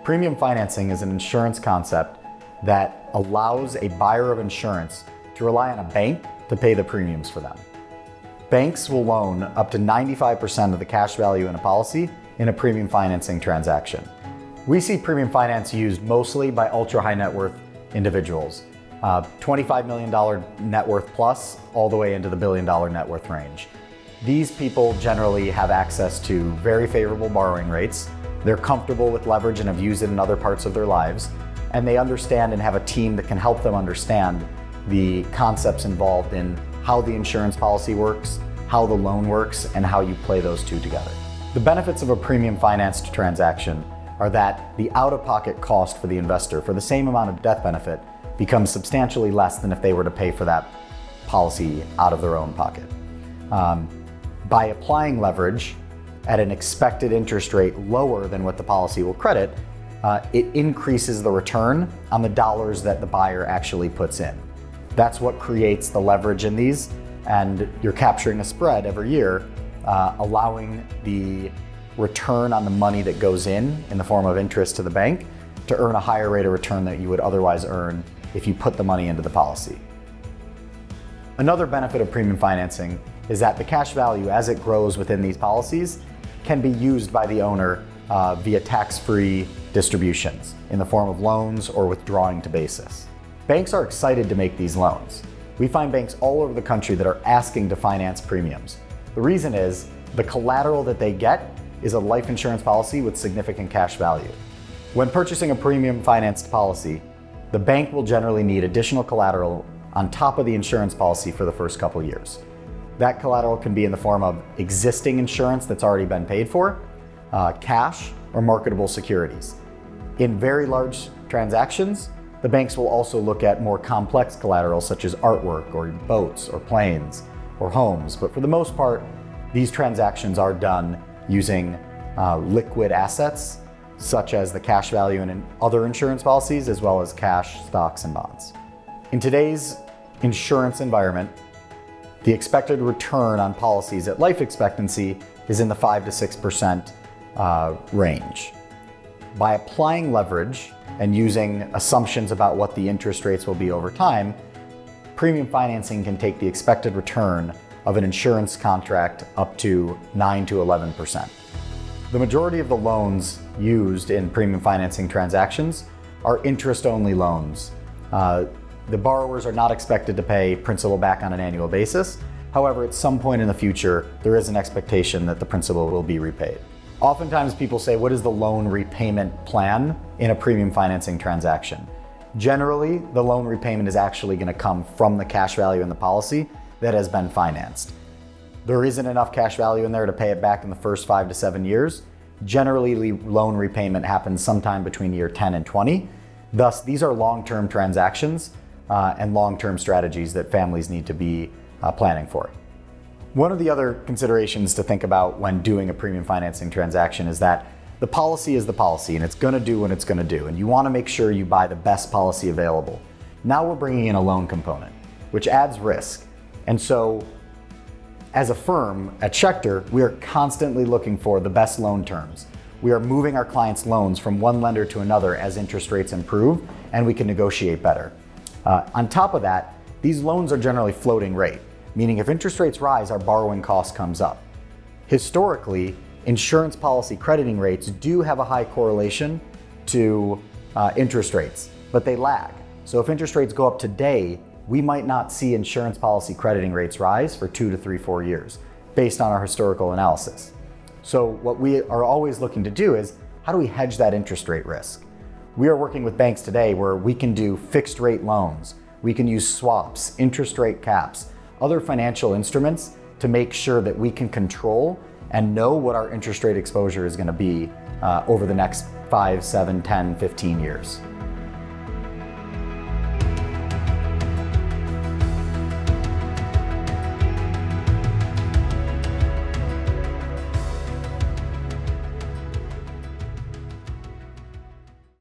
Premium financing is an insurance concept that allows a buyer of insurance to rely on a bank to pay the premiums for them. Banks will loan up to 95% of the cash value in a policy in a premium financing transaction. We see premium finance used mostly by ultra high net worth individuals, $25 million net worth plus, all the way into the $1 billion net worth range. These people generally have access to very favorable borrowing rates. They're comfortable with leverage and have used it in other parts of their lives. And they understand and have a team that can help them understand the concepts involved in how the insurance policy works, how the loan works, and how you play those two together. The benefits of a premium financed transaction are that the out-of-pocket cost for the investor for the same amount of death benefit becomes substantially less than if they were to pay for that policy out of their own pocket. By applying leverage at an expected interest rate lower than what the policy will credit, it increases the return on the dollars that the buyer actually puts in. That's what creates the leverage in these, and you're capturing a spread every year, allowing the return on the money that goes in the form of interest to the bank to earn a higher rate of return that you would otherwise earn if you put the money into the policy. Another benefit of premium financing is that the cash value as it grows within these policies can be used by the owner via tax-free distributions in the form of loans or withdrawing to basis. Banks are excited to make these loans. We find banks all over the country that are asking to finance premiums. The reason is the collateral that they get is a life insurance policy with significant cash value. When purchasing a premium financed policy, the bank will generally need additional collateral on top of the insurance policy for the first couple years. That collateral can be in the form of existing insurance that's already been paid for, cash, or marketable securities. In very large transactions, the banks will also look at more complex collateral such as artwork or boats or planes or homes. But for the most part, these transactions are done using liquid assets such as the cash value in other insurance policies, as well as cash, stocks, and bonds. In today's insurance environment, the expected return on policies at life expectancy is in the 5 to 6% range. By applying leverage and using assumptions about what the interest rates will be over time, premium financing can take the expected return of an insurance contract up to 9 to 11%. The majority of the loans used in premium financing transactions are interest-only loans. The borrowers are not expected to pay principal back on an annual basis. However, at some point in the future, there is an expectation that the principal will be repaid. Oftentimes people say, what is the loan repayment plan in a premium financing transaction? Generally, the loan repayment is actually going to come from the cash value in the policy that has been financed. There isn't enough cash value in there to pay it back in the first 5 to 7 years. Generally, loan repayment happens sometime between year 10 and 20. Thus, these are long-term transactions and long-term strategies that families need to be planning for. One of the other considerations to think about when doing a premium financing transaction is that the policy is the policy and it's going to do what it's going to do, and you want to make sure you buy the best policy available. Now we're bringing in a loan component, which adds risk. And so as a firm at Schechter, we are constantly looking for the best loan terms. We are moving our clients' loans from one lender to another as interest rates improve, and we can negotiate better. On top of that, these loans are generally floating rate, meaning if interest rates rise, our borrowing cost comes up. Historically, insurance policy crediting rates do have a high correlation to interest rates, but they lag. So if interest rates go up today, we might not see insurance policy crediting rates rise for 2 to 3, 4 years based on our historical analysis. So what we are always looking to do is, how do we hedge that interest rate risk? We are working with banks today where we can do fixed rate loans. We can use swaps, interest rate caps, other financial instruments to make sure that we can control and know what our interest rate exposure is going to be over the next 5, 7, 10, 15 years.